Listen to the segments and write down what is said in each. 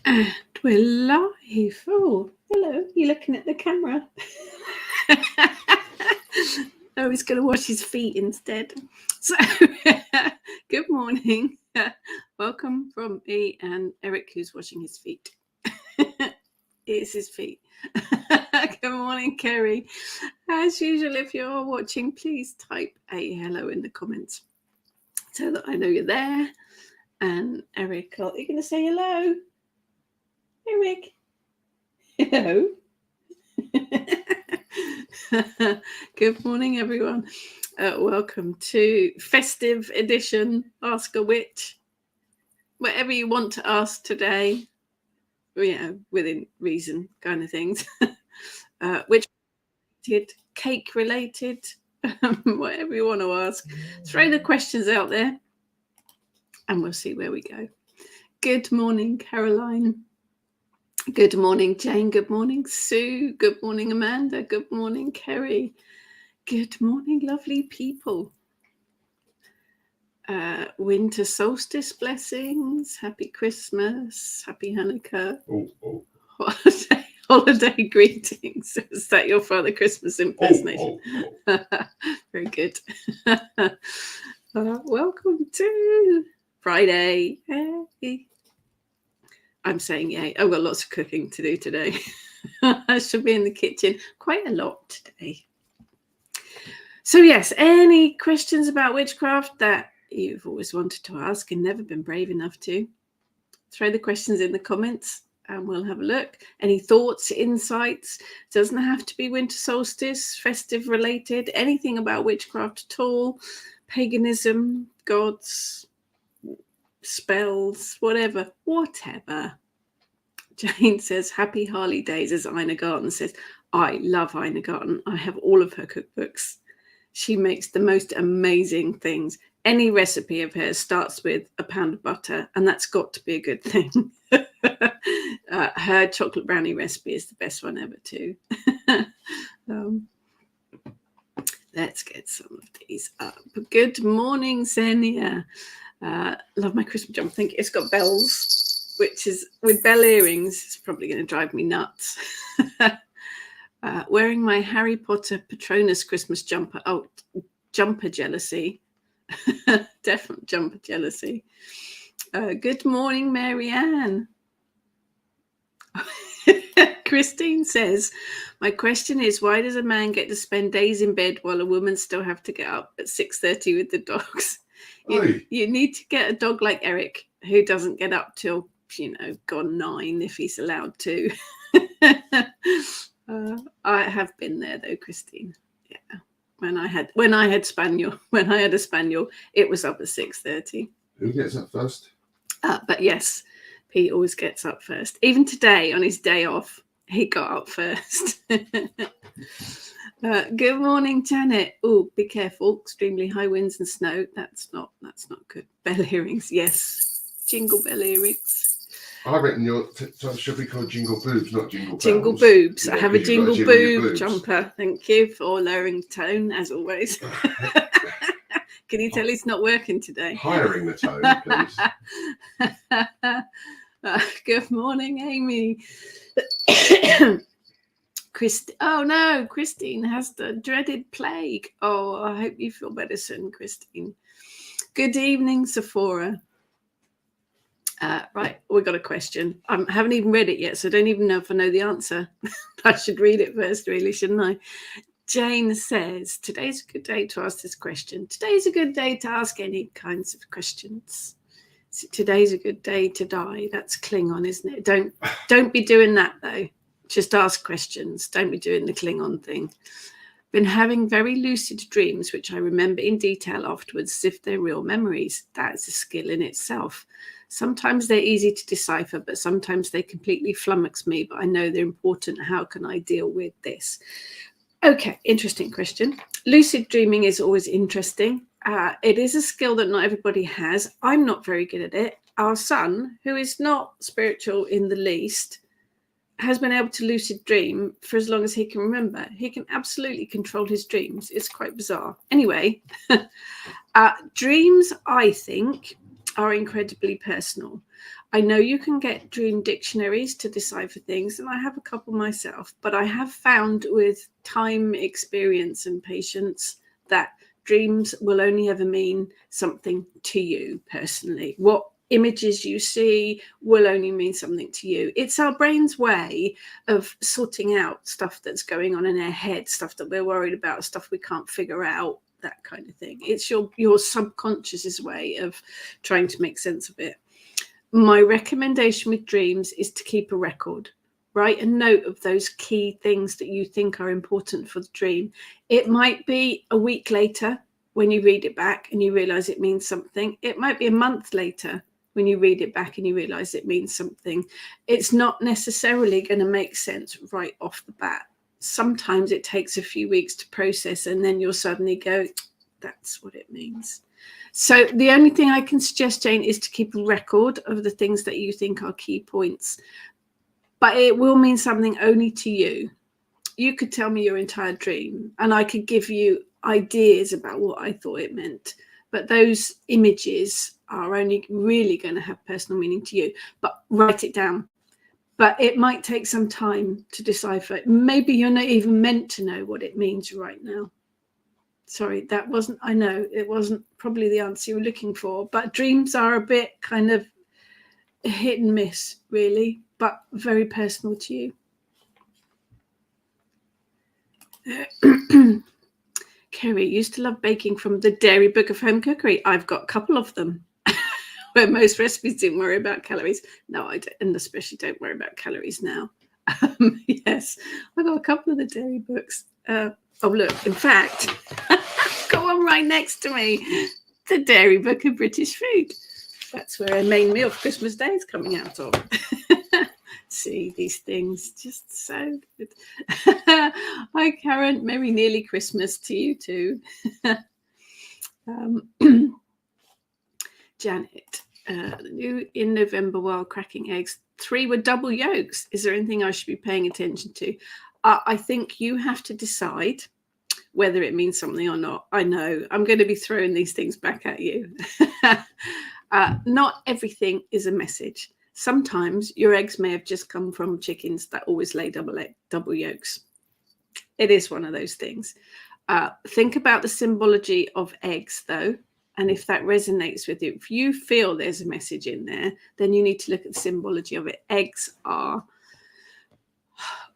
And we're live. Oh, hello. You're looking at the camera. Oh, he's going to wash his feet instead. So, good morning. Welcome from me and Eric, who's washing his feet. It's his feet. Good morning, Kerry. As usual, if you're watching, please type a hello in the comments so that I know you're there. And Eric, are you going to say hello? Eric. Hello. Good morning, everyone. Welcome to festive edition Ask a Witch. Whatever you want to ask today, within reason kind of things. Witch related, cake related, whatever you want to ask. Throw the questions out there and we'll see where we go. Good morning, Caroline. Good morning, Jane. Good morning, Sue. Good morning, Amanda. Good morning, Kerry. Good morning, lovely people. Winter solstice blessings. Happy Christmas. Happy Hanukkah. Holiday greetings. Is that your Father Christmas impersonation? Very good. Welcome to Friday. Hey. I'm saying yay. I've got lots of cooking to do today. I should be in the kitchen quite a lot today. So yes, any questions about witchcraft that you've always wanted to ask and never been brave enough to? Throw the questions in the comments and we'll have a look. Any thoughts, insights? Doesn't have to be winter solstice, festive related, anything about witchcraft at all, paganism, gods, spells, whatever. Jane says, happy Harley days, as Ina Garten says. I love Ina Garten. I have all of her cookbooks. She makes the most amazing things. Any recipe of hers starts with a pound of butter, and that's got to be a good thing. Her chocolate brownie recipe is the best one ever too. Let's get some of these up. Good morning, Xenia. Love my Christmas jumper. I think it's got bells, which is with bell earrings. It's probably going to drive me nuts. Wearing my Harry Potter Patronus Christmas jumper. Oh, jumper jealousy. Definite jumper jealousy. Good morning, Marianne. Christine says, my question is, why does a man get to spend days in bed while a woman still have to get up at 6:30 with the dogs? You need to get a dog like Eric, who doesn't get up till, gone 9 if he's allowed to. I have been there though, Christine. Yeah. When I had a spaniel, it was up at 6:30. Who gets up first? But yes, Pete always gets up first. Even today, on his day off, he got up first. Good morning, Janet. Oh, be careful! Extremely high winds and snow. That's not good. Bell earrings, yes. Jingle bell earrings. I reckon your should be called jingle boobs, not jingle bells. Jingle boobs. Yeah, I have a jingle boob jumper. Thank you for lowering the tone, as always. Can you tell he's not working today? Hiring the tone, please. Good morning, Amy. Oh no, Christine has the dreaded plague. Oh, I hope you feel better soon, Christine. Good evening, Sephora. Right, we got a question. I haven't even read it yet, so I don't even know if I know the answer. I should read it first, really, shouldn't I? Jane says, today's a good day to ask this question. Today's a good day to ask any kinds of questions. So today's a good day to die. That's Klingon, isn't it? Don't be doing that, though. Just ask questions. Don't be doing the Klingon thing. Been having very lucid dreams, which I remember in detail afterwards as if they're real memories. That is a skill in itself. Sometimes they're easy to decipher, but sometimes they completely flummox me, but I know they're important. How can I deal with this? Okay, interesting question. Lucid dreaming is always interesting. It is a skill that not everybody has. I'm not very good at it. Our son, who is not spiritual in the least, has been able to lucid dream for as long as he can remember. He can absolutely control his dreams. It's quite bizarre. Anyway, dreams, I think, are incredibly personal. I know you can get dream dictionaries to decipher things, and I have a couple myself, but I have found with time, experience, and patience that dreams will only ever mean something to you personally. What images you see will only mean something to you. It's our brain's way of sorting out stuff that's going on in our head, stuff that we're worried about, stuff we can't figure out, that kind of thing. It's your subconscious's way of trying to make sense of it. My recommendation with dreams is to keep a record. Write a note of those key things that you think are important for the dream. It might be a week later when you read it back and you realize it means something. It might be a month later when you read it back and you realize it means something. It's not necessarily going to make sense right off the bat. Sometimes it takes a few weeks to process, and then you'll suddenly go, that's what it means. So the only thing I can suggest, Jane, is to keep a record of the things that you think are key points. But it will mean something only to you. You could tell me your entire dream, and I could give you ideas about what I thought it meant. But those images are only really going to have personal meaning to you. But write it down. But it might take some time to decipher. Maybe you're not even meant to know what it means right now. Sorry, that wasn't, I know it wasn't probably the answer you were looking for, but dreams are a bit kind of hit and miss, really, but very personal to you. Kerry used to love baking from the Dairy Book of Home Cookery. I've got a couple of them where most recipes didn't worry about calories. No, I don't, and especially don't worry about calories now. Yes, I got a couple of the dairy books. Oh, look, in fact, I've got one right next to me, the Dairy Book of British Food. That's where our main meal for Christmas Day is coming out of. See, these things, just so good. Hi, Karen. Merry nearly Christmas to you too. Janet, new in November while cracking eggs, 3 were double yolks. Is there anything I should be paying attention to? I think you have to decide whether it means something or not. I know I'm going to be throwing these things back at you. Not everything is a message. Sometimes your eggs may have just come from chickens that always lay double yolks. It is one of those things. Think about the symbology of eggs, though. And if that resonates with you, if you feel there's a message in there, then you need to look at the symbology of it. Eggs are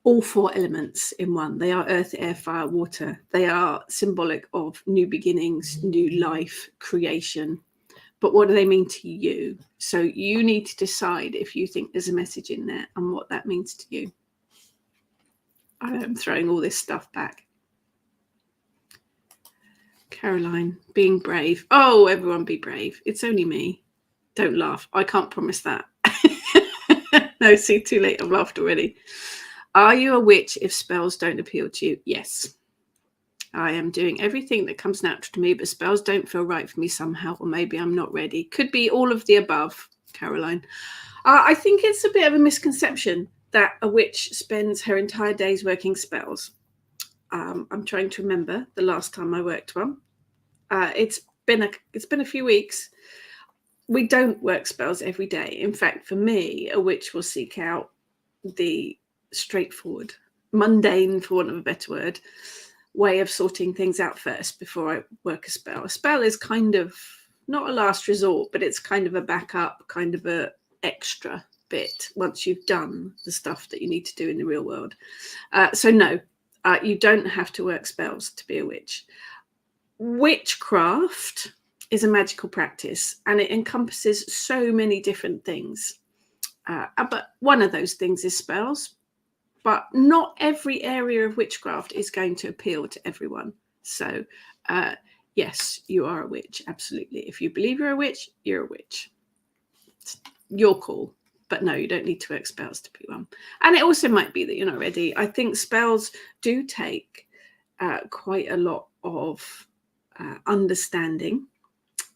all 4 elements in one. They are earth, air, fire, water. They are symbolic of new beginnings, new life, creation. But what do they mean to you? So you need to decide if you think there's a message in there and what that means to you. I'm throwing all this stuff back. Caroline, being brave. Oh, everyone be brave. It's only me. Don't laugh. I can't promise that. No, see, too late. I've laughed already. Are you a witch if spells don't appeal to you? Yes. I am doing everything that comes natural to me, but spells don't feel right for me somehow, or maybe I'm not ready. Could be all of the above, Caroline. I think it's a bit of a misconception that a witch spends her entire days working spells. I'm trying to remember the last time I worked one. It's been a few weeks. We don't work spells every day. In fact, for me, a witch will seek out the straightforward, mundane, for want of a better word, way of sorting things out first before I work a spell. A spell is kind of not a last resort, but it's kind of a backup, kind of a extra bit once you've done the stuff that you need to do in the real world. So no, you don't have to work spells to be a witch. Witchcraft is a magical practice, and it encompasses so many different things. But one of those things is spells. But not every area of witchcraft is going to appeal to everyone. So, yes, you are a witch, absolutely. If you believe you're a witch, you're a witch. It's your call. But no, you don't need to work spells to be one. And it also might be that you're not ready. I think spells do take quite a lot of understanding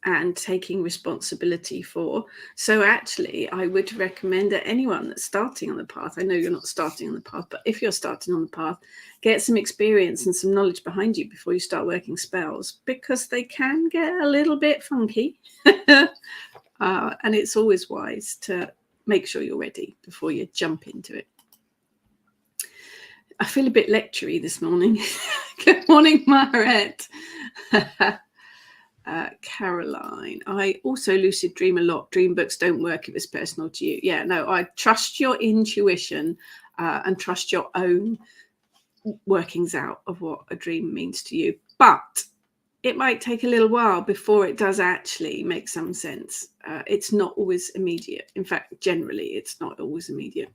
and taking responsibility for. So actually, I would recommend that anyone that's starting on the path, I know you're not starting on the path, but if you're starting on the path, get some experience and some knowledge behind you before you start working spells, because they can get a little bit funky. And it's always wise to make sure you're ready before you jump into it. I feel a bit lectury this morning. Good morning, Margaret. Caroline, I also lucid dream a lot. Dream books don't work if it's personal to you. Yeah, no, I trust your intuition and trust your own workings out of what a dream means to you. But it might take a little while before it does actually make some sense. It's not always immediate. In fact, generally, it's not always immediate,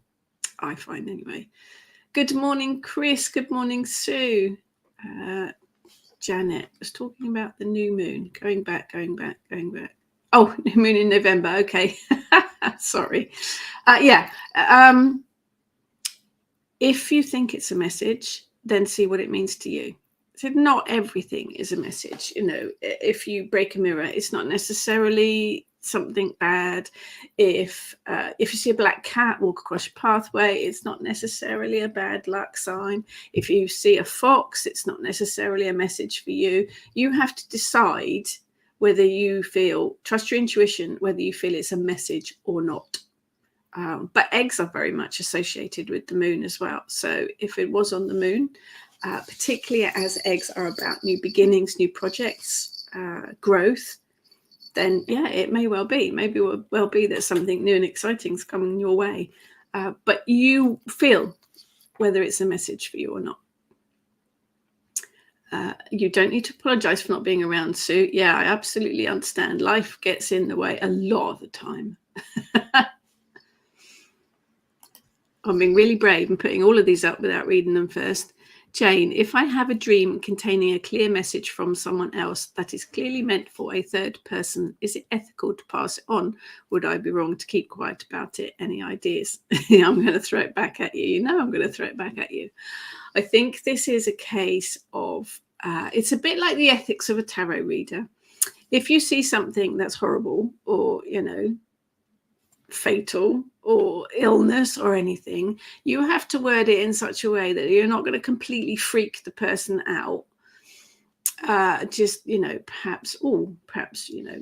I find anyway. Good morning, Chris. Good morning, Sue. Janet was talking about the new moon. Going back. Oh, new moon in November. Okay. Sorry. If you think it's a message, then see what it means to you. So not everything is a message. You know, if you break a mirror, it's not necessarily something bad. If you see a black cat walk across your pathway, it's not necessarily a bad luck sign. If you see a fox, it's not necessarily a message for you. You have to decide whether you trust your intuition, whether you feel it's a message or not. But eggs are very much associated with the moon as well. So if it was on the moon, particularly as eggs are about new beginnings, new projects, growth, then yeah, it may well be. Maybe it will well be that something new and exciting is coming your way. But you feel whether it's a message for you or not. You don't need to apologize for not being around, Sue. Yeah, I absolutely understand. Life gets in the way a lot of the time. I'm being really brave and putting all of these up without reading them first. Jane, if I have a dream containing a clear message from someone else that is clearly meant for a third person, is it ethical to pass it on? Would I be wrong to keep quiet about it? Any ideas? I'm going to throw it back at you. You know I'm going to throw it back at you. I think this is a case of, it's a bit like the ethics of a tarot reader. If you see something that's horrible or, fatal or illness or anything, you have to word it in such a way that you're not going to completely freak the person out. Perhaps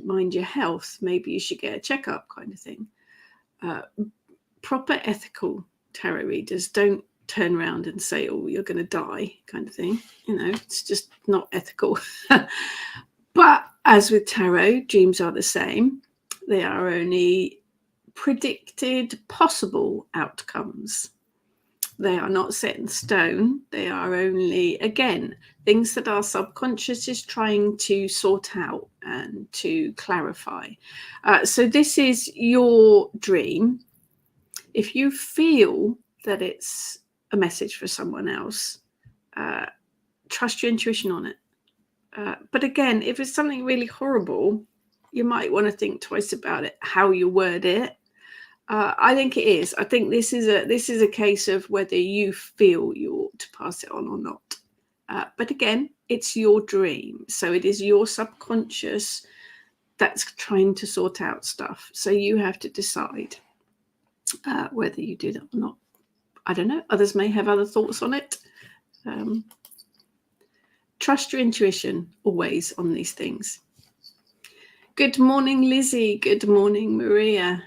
mind your health. Maybe you should get a checkup, kind of thing. Proper ethical tarot readers don't turn around and say, oh, you're going to die, kind of thing. It's just not ethical. But as with tarot, dreams are the same. They are only predicted possible outcomes. They are not set in stone. They are only, again, things that our subconscious is trying to sort out and to clarify. So this is your dream. If you feel that it's a message for someone else, trust your intuition on it. But again, if it's something really horrible, you might want to think twice about it, how you word it. I think it is. I think this is a case of whether you feel you ought to pass it on or not. But again, it's your dream. So it is your subconscious that's trying to sort out stuff. So you have to decide whether you do that or not. I don't know. Others may have other thoughts on it. Trust your intuition always on these things. Good morning, Lizzie. Good morning, Maria.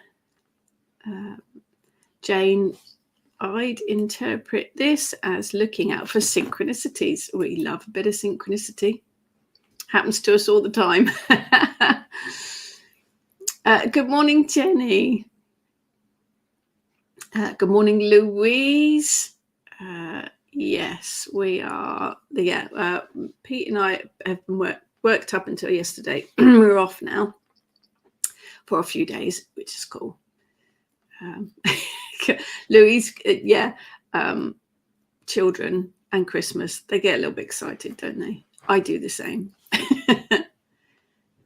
Jane, I'd interpret this as looking out for synchronicities. We love a bit of synchronicity. Happens to us all the time. Good morning, Jenny. Good morning, Louise. Yes, we are. Pete and I have been worked up until yesterday. We're off now for a few days, which is cool. Louise, children and Christmas, they get a little bit excited, don't they? I do the same.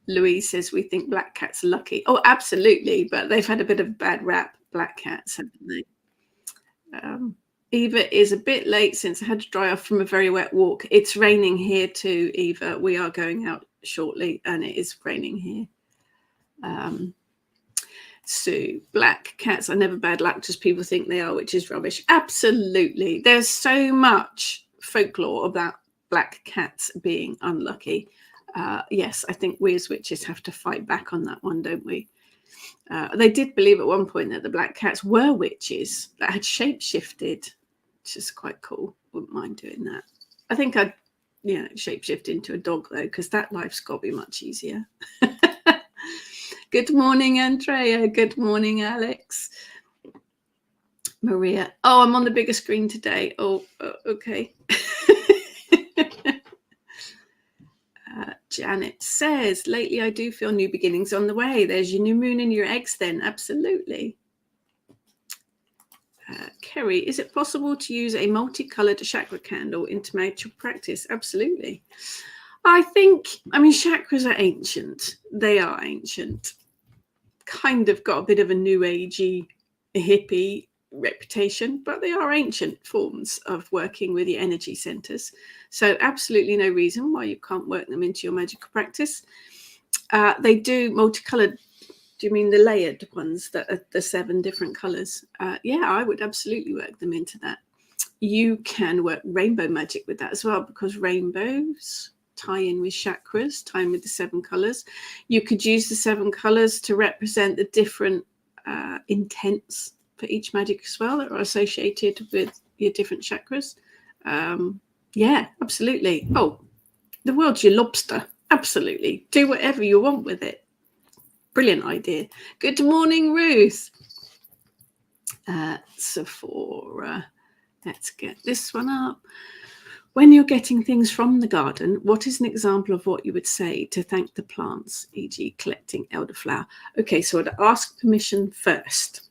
Louise says we think black cats are lucky. Oh, absolutely, but they've had a bit of a bad rap, black cats, haven't they? Eva is a bit late since I had to dry off from a very wet walk. It's raining here too, Eva. We are going out shortly and it is raining here. Sue, black cats are never bad luck, just people think they are, which is rubbish. Absolutely. There's so much folklore about black cats being unlucky. Yes, I think we as witches have to fight back on that one, don't we? They did believe at one point that the black cats were witches that had shape-shifted, which is quite cool. Wouldn't mind doing that. I think I'd, shape-shift into a dog, though, because that life's got to be much easier. Good morning, Andrea. Good morning, Alex. Maria. Oh, I'm on the bigger screen today. Oh, okay. Janet says, lately I do feel new beginnings on the way. There's your new moon in your eggs then. Absolutely. Kerry, is it possible to use a multicolored chakra candle into magical practice? Absolutely. Chakras are ancient. They are ancient. Kind of got a bit of a new agey, hippie reputation, but they are ancient forms of working with your energy centers. So absolutely no reason why you can't work them into your magical practice. They do multicolored. Do you mean the layered ones that are the 7 different colors? Yeah, I would absolutely work them into that. You can work rainbow magic with that as well, because rainbows tie in with chakras, tie in with the 7 colors. You could use the 7 colors to represent the different intents for each magic as well that are associated with your different chakras. Yeah, absolutely. Oh, the world's your lobster. Absolutely. Do whatever you want with it. Brilliant idea. Good morning, Ruth. Sephora. Let's get this one up. When you're getting things from the garden, what is an example of what you would say to thank the plants, e.g. collecting elderflower? Okay, so I'd ask permission first.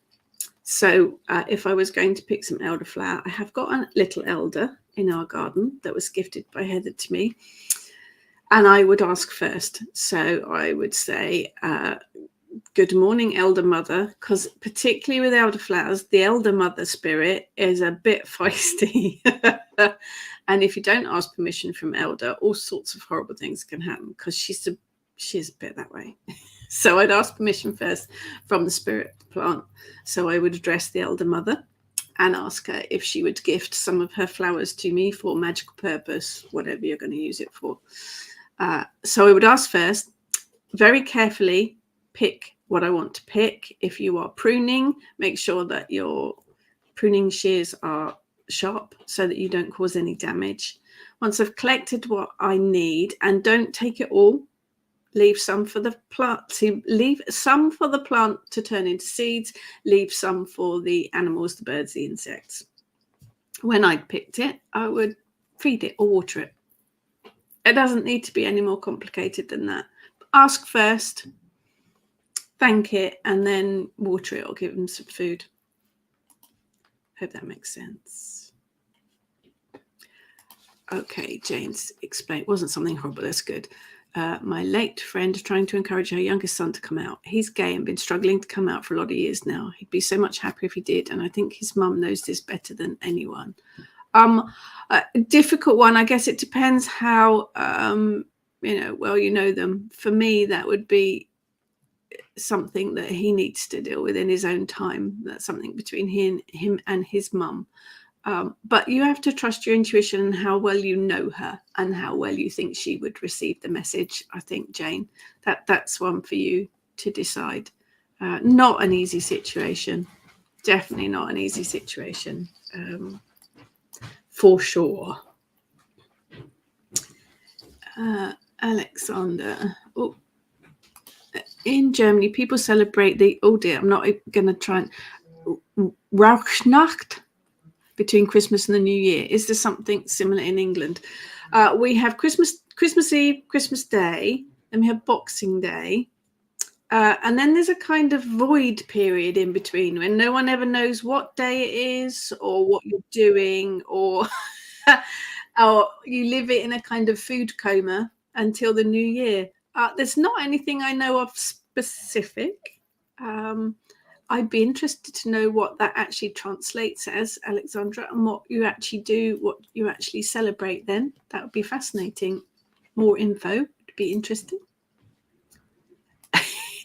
So if I was going to pick some elderflower, I have got a little elder in our garden that was gifted by Heather to me. And I would ask first. So I would say, good morning, Elder Mother, because particularly with elderflowers, the Elder Mother spirit is a bit feisty. And if you don't ask permission from Elder, all sorts of horrible things can happen, because she's a bit that way. So I'd ask permission first from the spirit plant. So I would address the Elder Mother and ask her if she would gift some of her flowers to me for magical purpose, whatever you're going to use it for. So I would ask first, very carefully pick what I want to pick. If you are pruning, make sure that your pruning shears are sharp so that you don't cause any damage. Once I've collected what I need, and don't take it all, leave some for the plant. Leave some for the plant to turn into seeds, leave some for the animals, the birds, the insects. When I'd picked it, I would feed it or water it. It doesn't need to be any more complicated than that. Ask first, thank it, and then water it or give them some food. Hope that makes sense. Okay, Jane's explained. It wasn't something horrible. That's good. My late friend trying to encourage her youngest son to come out. He's gay and been struggling to come out for a lot of years now. He'd be so much happier if he did, and I think his mum knows this better than anyone. A difficult one. I guess it depends how well you know them. For me, that would be something that he needs to deal with in his own time. That's something between him and his mum. But you have to trust your intuition and how well you know her and how well you think she would receive the message. I think, Jane, that's one for you to decide. Not an easy situation. Definitely not an easy situation. For sure. Alexander. Oh, in Germany, people celebrate I'm not going to try and Rauchnacht between Christmas and the New Year. Is there something similar in England? We have Christmas Eve, Christmas Day, and we have Boxing Day. And then there's a kind of void period in between when no one ever knows what day it is or what you're doing, or or you live it in a kind of food coma until the new year. There's not anything I know of specific. I'd be interested to know what that actually translates as, Alexandra, and what you actually do, what you actually celebrate then. That would be fascinating. More info would be interesting.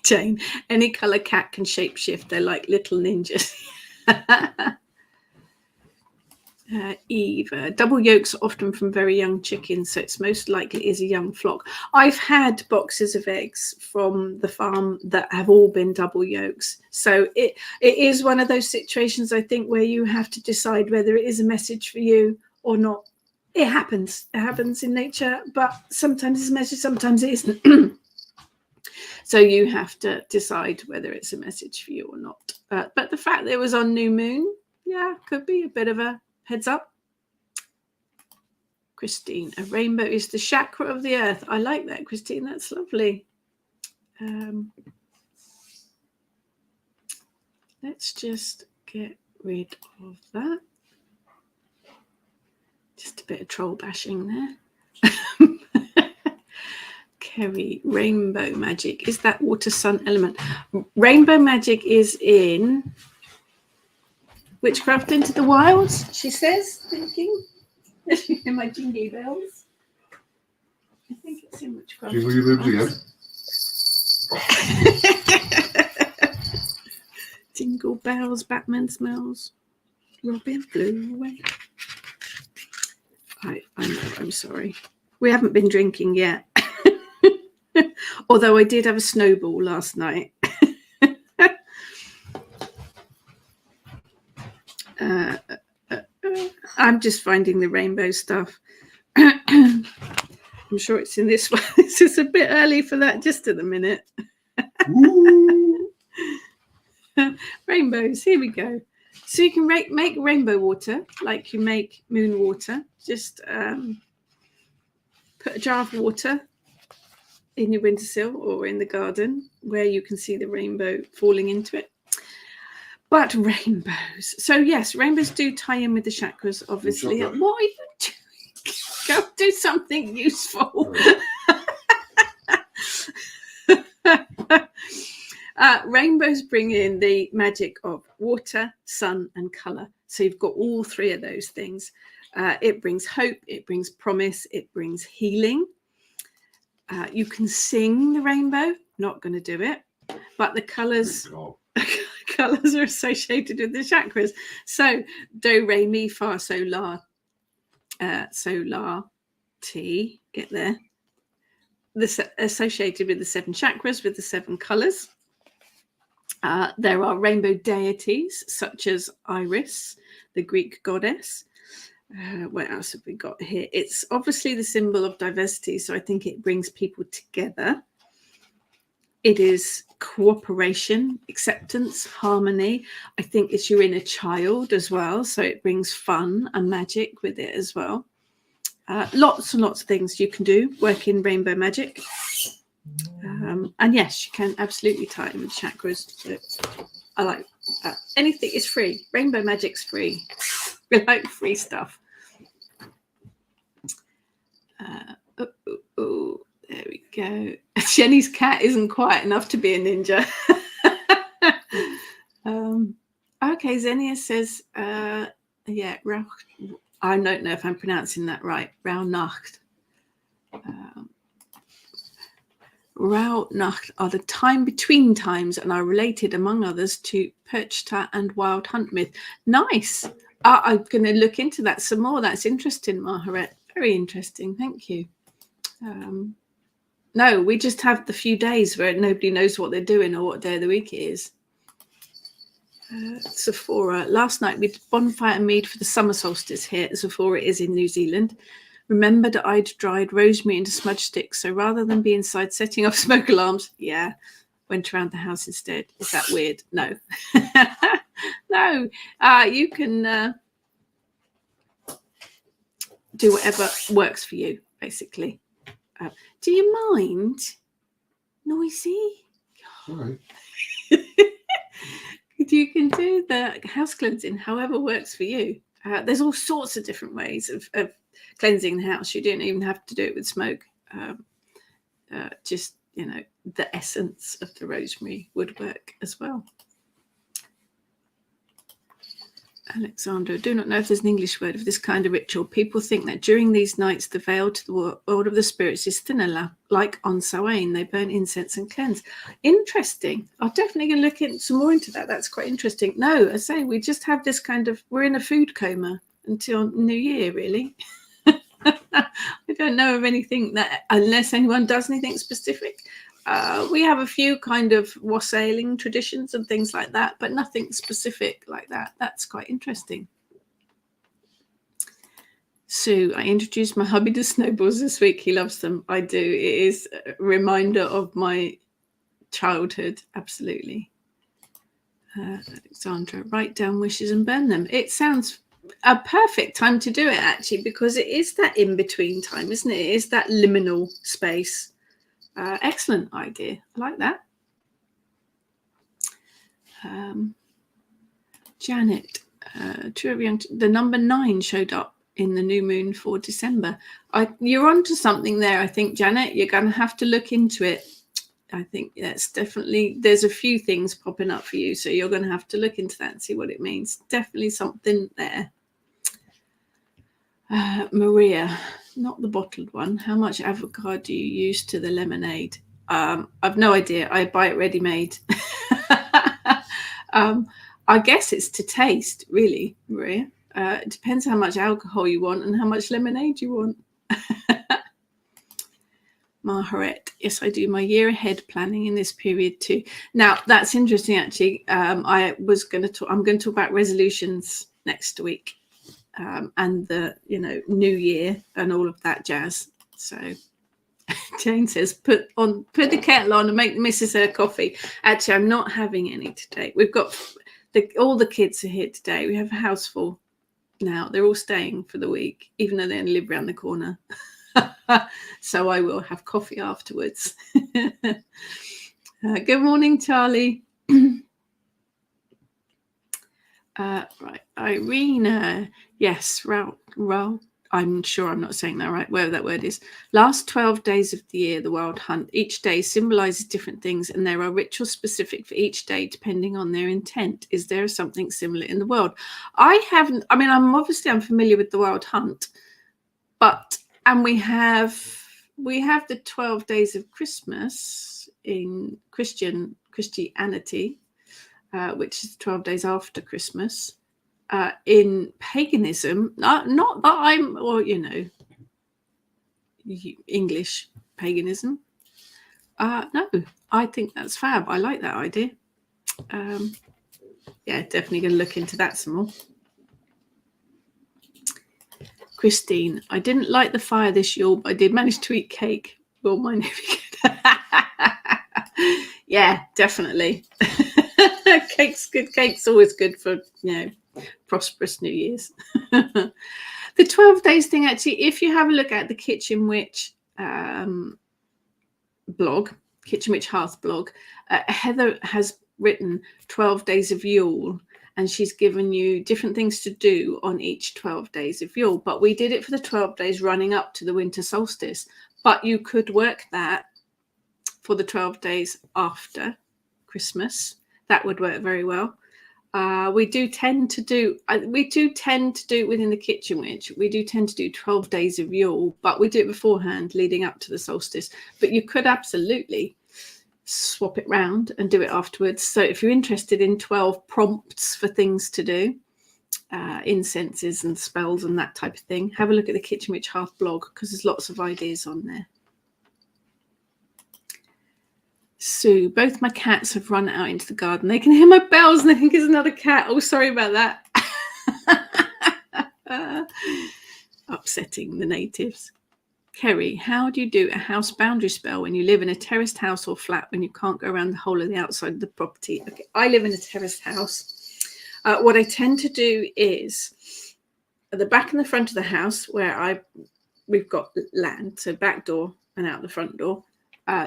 Jane, any colour cat can shapeshift. They're like little ninjas. Eve, double yolks are often from very young chickens, so it's most likely is a young flock. I've had boxes of eggs from the farm that have all been double yolks. So it is one of those situations, I think, where you have to decide whether it is a message for you or not. It happens in nature, but sometimes it's a message, sometimes it isn't. So you have to decide whether it's a message for you or not. But the fact that it was on new moon, yeah, could be a bit of a heads up. Christine, a rainbow is the chakra of the earth. I like that, Christine. That's lovely. Let's just get rid of that. Just a bit of troll bashing there. Kerry, rainbow magic. Is that water sun element? Rainbow magic is in Witchcraft Into the Wilds, she says, thinking. In my jingle bells. I think it's in Witchcraft. Jingle your boobs again. Jingle bells, Batman smells. Robin flew away. I know, I'm sorry. We haven't been drinking yet. Although I did have a snowball last night. I'm just finding the rainbow stuff. I'm sure it's in this one. This is a bit early for that just at the minute. Rainbows, here we go. So you can make rainbow water like you make moon water. Just put a jar of water in your windowsill or in the garden where you can see the rainbow falling into it. But rainbows. So yes, rainbows do tie in with the chakras, obviously. What are you doing? Go do something useful. Rainbows bring in the magic of water, sun, and colour. So you've got all three of those things. It brings hope, it brings promise, it brings healing. You can sing the rainbow, not going to do it, but the colours colours are associated with the chakras. So do, re, mi, fa, so, la, ti, get there. This associated with the 7 chakras, with the 7 colours. There are rainbow deities such as Iris, the Greek goddess. What else have we got here? It's obviously the symbol of diversity, so I think it brings people together. It is cooperation, acceptance, harmony. I think it's your inner child as well, so it brings fun and magic with it as well. Lots and lots of things you can do work in rainbow magic. And yes, you can absolutely tie it with chakras. So I like anything is free. Rainbow magic's free. We like free stuff. There we go. Jenny's cat isn't quiet enough to be a ninja. Okay, Xenia says, yeah, I don't know if I'm pronouncing that right. Rauhnacht. Rauhnacht are the time between times and are related, among others, to Perchta and Wild Hunt myth. Nice. I'm going to look into that some more. That's interesting, Maharet. Very interesting. Thank you. No, we just have the few days where nobody knows what they're doing or what day of the week it is. Sephora. Last night we did bonfire and mead for the summer solstice here. Sephora is in New Zealand. Remembered I'd dried rosemary into smudge sticks, so rather than be inside setting off smoke alarms, yeah, went around the house instead. Is that weird? No. No. You can do whatever works for you, basically. Do you mind? Noisy? Sorry. You can do the house cleansing however works for you. There's all sorts of different ways of cleansing the house. You don't even have to do it with smoke. Just, the essence of the rosemary would work as well. Alexandra, do not know if there's an English word for this kind of ritual. People think that during these nights, the veil to the world of the spirits is thinner, like on Samhain. They burn incense and cleanse. Interesting. I'm definitely going to look some more into that. That's quite interesting. No, I say we just have this kind of, we're in a food coma until New Year, really. I don't know of anything that, unless anyone does anything specific. We have a few kind of wassailing traditions and things like that, but nothing specific like that. That's quite interesting. Sue, I introduced my hubby to snowballs this week. He loves them. I do. It is a reminder of my childhood. Absolutely. Alexandra, write down wishes and burn them. It sounds a perfect time to do it, actually, because it is that in-between time, isn't it? It is that liminal space. Excellent idea. I like that. Janet, the number 9 showed up in the new moon for December. You're onto something there, I think, Janet. You're going to have to look into it. I think that's definitely, there's a few things popping up for you, so you're going to have to look into that and see what it means. Definitely something there. Maria, not the bottled one. How much avocado do you use to the lemonade? I've no idea. I buy it ready-made. I guess it's to taste, really, Maria. It depends how much alcohol you want and how much lemonade you want. Maharet, yes, I do my year ahead planning in this period too. Now, that's interesting, actually. I'm going to talk about resolutions next week, and the new year and all of that jazz. So Jane says, put the kettle on and make the missus her coffee. Actually, I'm not having any today. We've got all the kids are here today. We have a house full now. They're all staying for the week, even though they only live around the corner. So I will have coffee afterwards. Good morning, Charlie. Right, Irina. Yes, Raul. I'm sure I'm not saying that right, whatever that word is. Last 12 days of the year, the wild hunt. Each day symbolizes different things, and there are rituals specific for each day depending on their intent. Is there something similar in the world? I'm familiar with the wild hunt, and we have the 12 days of Christmas in Christianity, which is 12 days after Christmas. In paganism, not that I'm, or English paganism. No, I think that's fab. I like that idea. Yeah, definitely going to look into that some more. Christine, I didn't light the fire this Yule, but I did manage to eat cake. Will mine be good? Yeah, definitely. Cake's good. Cake's always good for, prosperous New Year's. The 12 days thing, actually, if you have a look at the Kitchen Witch blog, Kitchen Witch Hearth blog, Heather has written 12 days of Yule, and she's given you different things to do on each 12 days of Yule. But we did it for the 12 days running up to the winter solstice. But you could work that for the 12 days after Christmas. That would work very well. We do tend to do it within the Kitchen Witch. We do tend to do 12 days of Yule, but we do it beforehand, leading up to the solstice. But you could absolutely swap it round and do it afterwards. So if you're interested in 12 prompts for things to do, incenses and spells and that type of thing, have a look at the Kitchen Witch Hearth blog, because there's lots of ideas on there. Sue, both my cats have run out into the garden. They can hear my bells and they think it's another cat. Oh, sorry about that. Upsetting the natives. Kerry, how do you do a house boundary spell when you live in a terraced house or flat when you can't go around the whole of the outside of the property? Okay, I live in a terraced house. What I tend to do is at the back and the front of the house where we've got land, so back door and out the front door,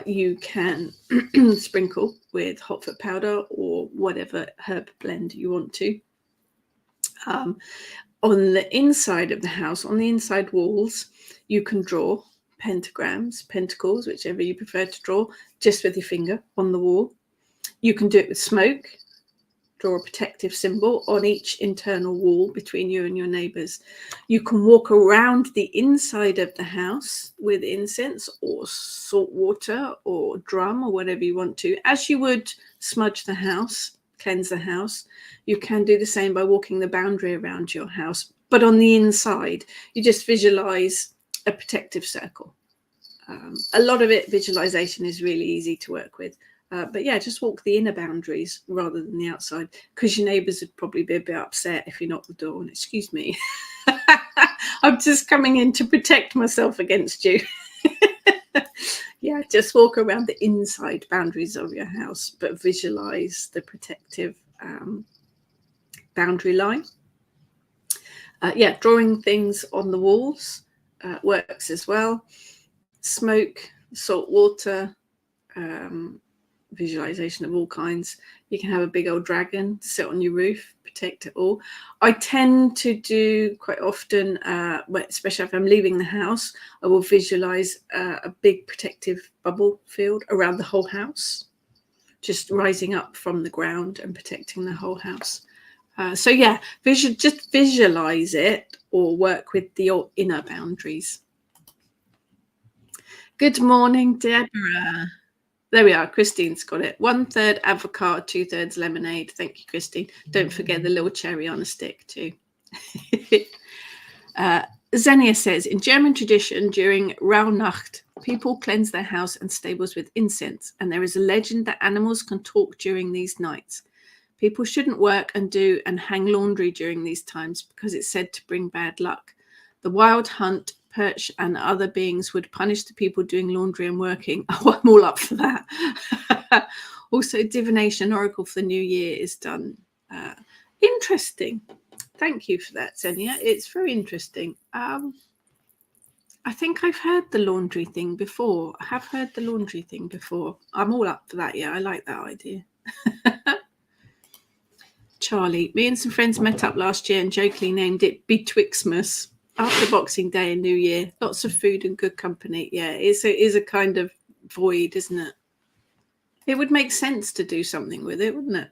you can sprinkle with hot foot powder or whatever herb blend you want to. On the inside of the house, on the inside walls, you can draw pentagrams, pentacles, whichever you prefer to draw, just with your finger on the wall. You can do it with smoke. Draw a protective symbol on each internal wall between you and your neighbours. You can walk around the inside of the house with incense or salt water or drum or whatever you want to. As you would smudge the house, cleanse the house, you can do the same by walking the boundary around your house. but on the inside, you just visualize a protective circle. A lot of it, visualization is really easy to work with. But yeah, just walk the inner boundaries rather than the outside, because your neighbours would probably be a bit upset if you knock the door and excuse me, I'm just coming in to protect myself against you. Yeah, just walk around the inside boundaries of your house, but visualize the protective boundary line. Yeah, drawing things on the walls works as well. Smoke, salt water, visualization of all kinds. You can have a big old dragon sit on your roof, protect it all. I tend to do quite often, especially if I'm leaving the house, I will visualize a big protective bubble field around the whole house, just rising up from the ground and protecting the whole house. So yeah, just visualize it or work with your inner boundaries. Good morning, Deborah. There we are. Christine's got it. 1/3 avocado, 2/3 lemonade. Thank you, Christine. Don't forget the little cherry on a stick too. Xenia says, in German tradition, during Rauhnacht, people cleanse their house and stables with incense, and there is a legend that animals can talk during these nights. People shouldn't work and do and hang laundry during these times because it's said to bring bad luck. The wild hunt, perch, and other beings would punish the people doing laundry and working. Oh, I'm all up for that. Also, divination oracle for the new year is done. Interesting. Thank you for that, Xenia. It's very interesting. I think I've heard the laundry thing before. I have heard the laundry thing before. I'm all up for that. Yeah, I like that idea. Charlie, me and some friends met up last year and jokingly named it Betwixmas. After Boxing Day and New Year, lots of food and good company. Yeah, it is a kind of void, isn't it? It would make sense to do something with it, wouldn't it?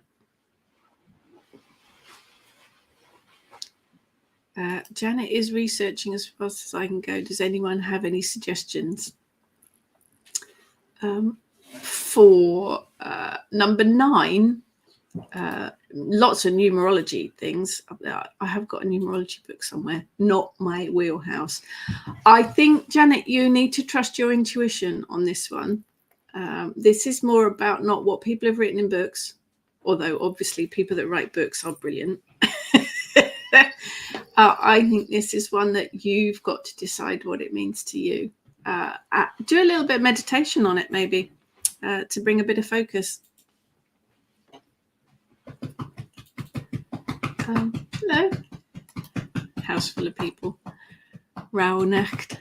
Janet is researching as fast as I can go. Does anyone have any suggestions? For number 9, lots of numerology things. I have got a numerology book somewhere, not my wheelhouse. I think, Janet, you need to trust your intuition on this one. This is more about not what people have written in books, although obviously people that write books are brilliant. I think this is one that you've got to decide what it means to you. Do a little bit of meditation on it, maybe, to bring a bit of focus. Hello. House full of people. Rauhnacht.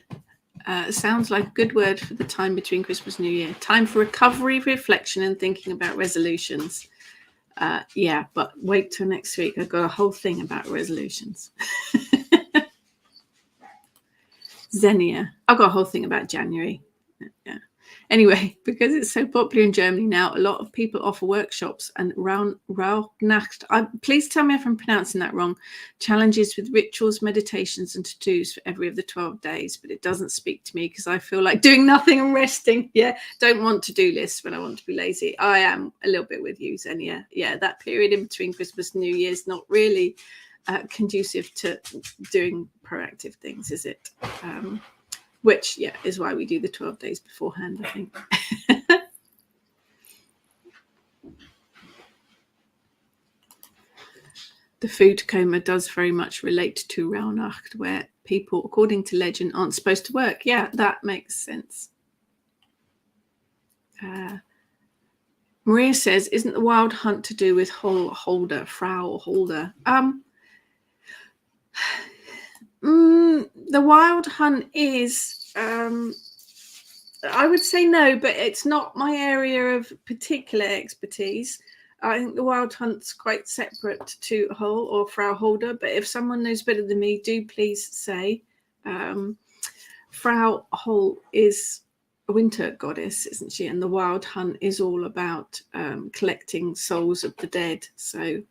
Sounds like a good word for the time between Christmas and New Year. Time for recovery, reflection, and thinking about resolutions. Yeah, but wait till next week. I've got a whole thing about resolutions. Xenia. I've got a whole thing about January. Yeah. Anyway, because it's so popular in Germany now, a lot of people offer workshops and Rauhnacht. Please tell me if I'm pronouncing that wrong. Challenges with rituals, meditations, and to-dos for every of the 12 days. But it doesn't speak to me because I feel like doing nothing and resting. Yeah, don't want to-do lists when I want to be lazy. I am a little bit with you, Xenia. Yeah, that period in between Christmas and New Year is not really conducive to doing proactive things, is it? Which, yeah, is why we do the 12 days beforehand, I think. The food coma does very much relate to Rauhnacht, where people, according to legend, aren't supposed to work. Yeah, that makes sense. Maria says, isn't the wild hunt to do with Holder, Frau Holder? The wild hunt is, I would say no, but it's not my area of particular expertise. I think the wild hunt's quite separate to Hol or Frau Holder, but if someone knows better than me, do please say. Frau Hol is a winter goddess, isn't she? And the wild hunt is all about collecting souls of the dead. So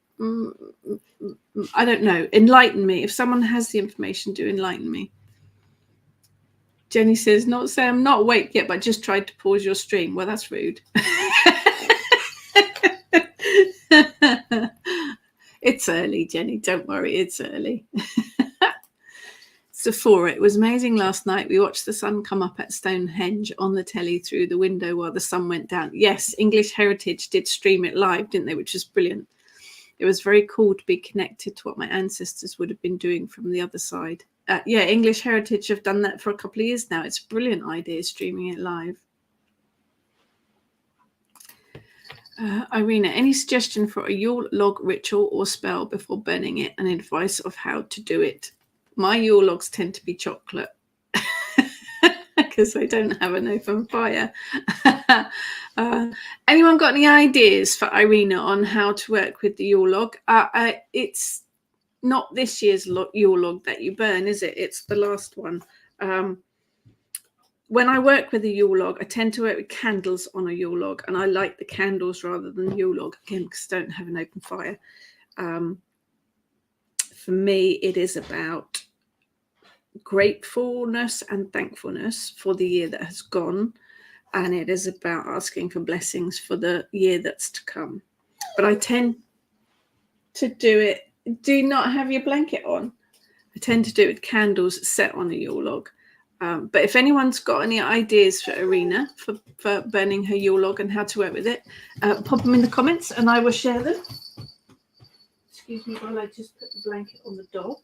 I don't know. Enlighten me. If someone has the information, do enlighten me. Jenny says, not say I'm not awake yet, but just tried to pause your stream. Well, that's rude. It's early, Jenny. Don't worry. It's early. Sephora, it was amazing last night. We watched the sun come up at Stonehenge on the telly through the window while the sun went down. Yes, English Heritage did stream it live, didn't they? Which was brilliant. It was very cool to be connected to what my ancestors would have been doing from the other side. Yeah, English Heritage have done that for a couple of years now. It's a brilliant idea, streaming it live. Irina, any suggestion for a Yule log ritual or spell before burning it, and advice of how to do it? My Yule logs tend to be chocolate because I don't have an open fire. Anyone got any ideas for Irina on how to work with the Yule log? It's not this year's Yule log that you burn, is it? It's the last one. When I work with a Yule log, I tend to work with candles on a Yule log, and I like the candles rather than the Yule log, again, because I don't have an open fire. For me, it is about gratefulness and thankfulness for the year that has gone, and it is about asking for blessings for the year that's to come. But I tend to do it. Do not have your blanket on. I tend to do it with candles set on a Yule log. But if anyone's got any ideas for Irina for burning her Yule log and how to work with it, pop them in the comments and I will share them. Excuse me while I just put the blanket on the dog,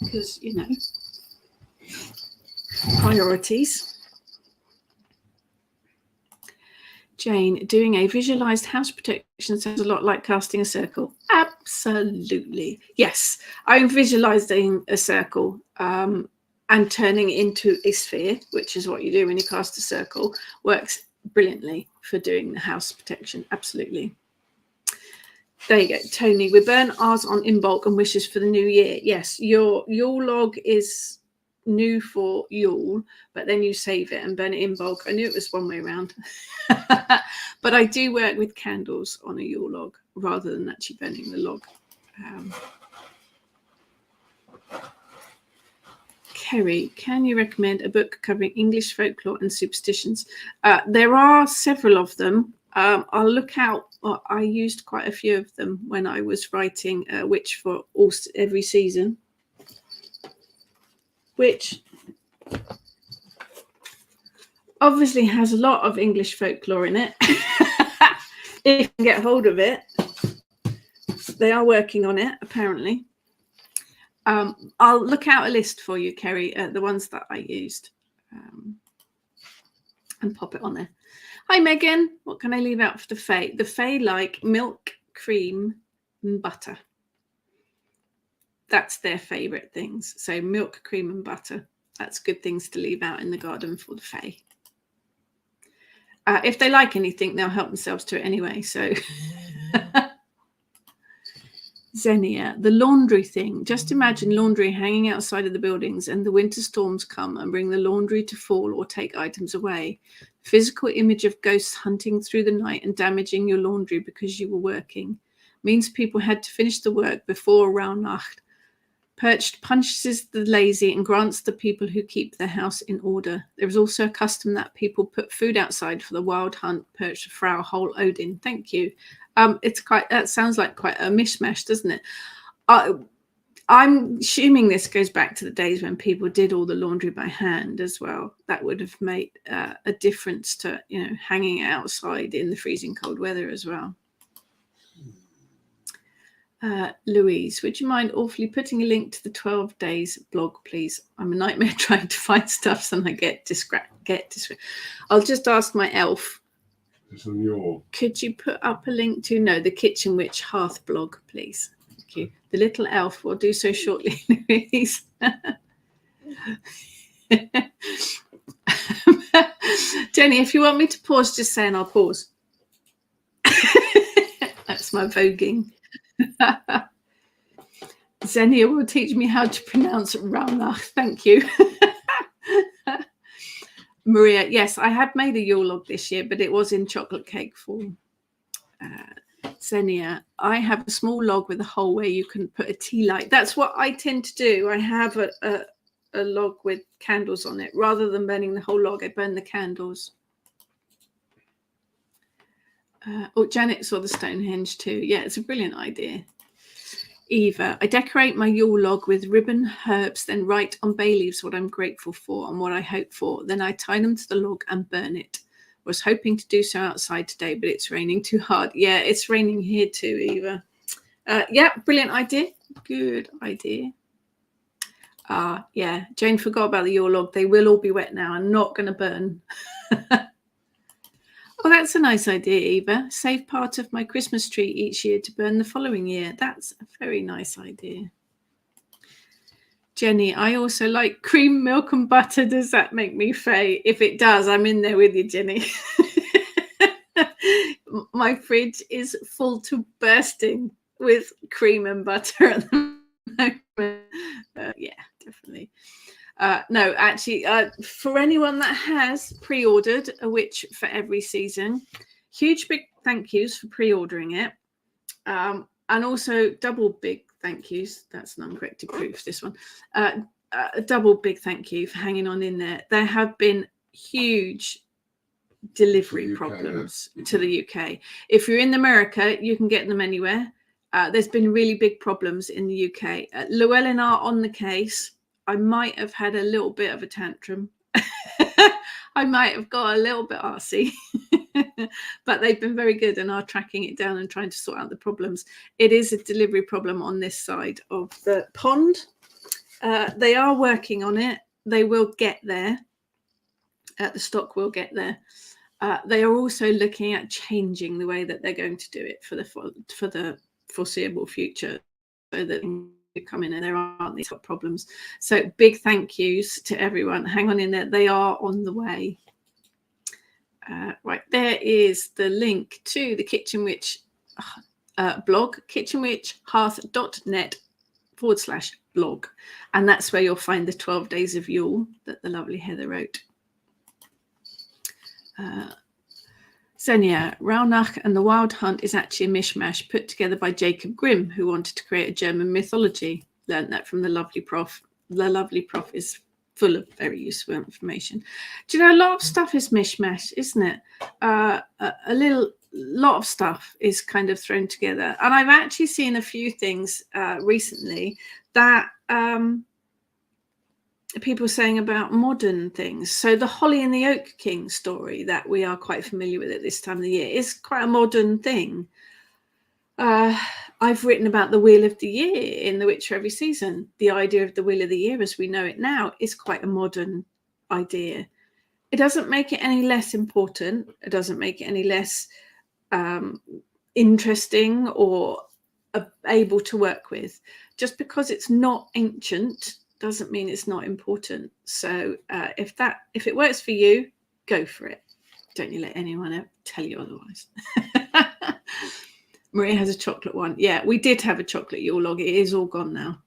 because, you know, priorities. Jane, doing a visualized house protection sounds a lot like casting a circle. Absolutely. Yes, I'm visualizing a circle and turning it into a sphere, which is what you do when you cast a circle. Works brilliantly for doing the house protection. Absolutely. There you go, Tony. We burn ours on in bulk and wishes for the new year. Yes, your Yule log is new for Yule, but then you save it and burn it in bulk. I knew it was one way around. But I do work with candles on a Yule log rather than actually burning the log. Kerry, can you recommend a book covering English folklore and superstitions? There are several of them. I'll look out. I used quite a few of them when I was writing Witch for every season, which obviously has a lot of English folklore in it. If you can get hold of it. They are working on it, apparently. I'll look out a list for you, Kerry, the ones that I used, and pop it on there. Hi, Megan. What can I leave out for the Fae? The Fae like milk, cream, and butter. That's their favourite things. So milk, cream, and butter. That's good things to leave out in the garden for the Fae. If they like anything, they'll help themselves to it anyway. So... Xenia, the laundry thing. Just imagine laundry hanging outside of the buildings and the winter storms come and bring the laundry to fall or take items away. Physical image of ghosts hunting through the night and damaging your laundry because you were working. Means people had to finish the work before Rauhnacht. Perched punishes the lazy and grants the people who keep their house in order. There is also a custom that people put food outside for the wild hunt, perched Frau Hol Odin. Thank you. That sounds like quite a mishmash, doesn't it? I'm assuming this goes back to the days when people did all the laundry by hand as well. That would have made a difference to, you know, hanging outside in the freezing cold weather as well. Louise, would you mind awfully putting a link to the 12 days blog, please? I'm a nightmare trying to find stuff, and I get distracted. I'll just ask my elf. It's on your... Could you put up a link to the Kitchen Witch Hearth blog, please? Thank you. The little elf will do so shortly, Louise. Jenny, if you want me to pause, just say and I'll pause. That's my voguing. Xenia will teach me how to pronounce Rauhnacht. Thank you. Maria, yes, I had made a Yule log this year, but it was in chocolate cake form. Xenia, I have a small log with a hole where you can put a tea light. That's what I tend to do. I have a log with candles on it. Rather than burning the whole log, I burn the candles. Janet saw the Stonehenge too. Yeah, it's a brilliant idea. Eva, I decorate my Yule log with ribbon, herbs, then write on bay leaves what I'm grateful for and what I hope for. Then I tie them to the log and burn it. Was hoping to do so outside today, but it's raining too hard. Yeah, it's raining here too, Eva. Yeah, brilliant idea. Good idea. Yeah, Jane forgot about the Yule log. They will all be wet now and not going to burn. Well, that's a nice idea, Eva. Save part of my Christmas tree each year to burn the following year. That's a very nice idea. Jenny, I also like cream, milk and butter. Does that make me fey? If it does, I'm in there with you, Jenny. My fridge is full to bursting with cream and butter at the moment. Yeah, definitely. No, actually, for anyone that has pre-ordered a witch for every season, huge big thank yous for pre-ordering it, and also double big thank yous. That's an uncorrected proof, this one. A double big thank you for hanging on in there. There have been huge delivery problems to the UK. If you're in America, you can get them anywhere. There's been really big problems in the UK. Llewellyn are on the case. I might have had a little bit of a tantrum. I might have got a little bit arsey, but they've been very good and are tracking it down and trying to sort out the problems. It is a delivery problem on this side of the pond. They are working on it. They will get there. The stock will get there. They are also looking at changing the way that they're going to do it for the foreseeable future, so that you come in and there aren't these problems. So big thank yous to everyone. Hang on in there. They are on the way. Right, there is the link to the Kitchen Witch blog, kitchenwitchhearth.net/blog. And that's where you'll find the 12 Days of Yule that the lovely Heather wrote. Xenia, Rauhnach and the Wild Hunt is actually a mishmash put together by Jacob Grimm, who wanted to create a German mythology. Learned that from the lovely prof. The lovely prof is full of very useful information. Do you know, a lot of stuff is mishmash, isn't it? A lot of stuff is kind of thrown together. And I've actually seen a few things recently that people saying about modern things. So the Holly and the Oak King story that we are quite familiar with at this time of the year is quite a modern thing. I've written about the Wheel of the Year in The Witch for Every Season. The idea of the Wheel of the Year as we know it now is quite a modern idea. It doesn't make it any less important. It doesn't make it any less interesting or able to work with. Just because it's not ancient doesn't mean it's not important. So if it works for you, go for it. Don't you let anyone ever tell you otherwise. Maria has a chocolate one. Yeah, we did have a chocolate Yule log. It is all gone now.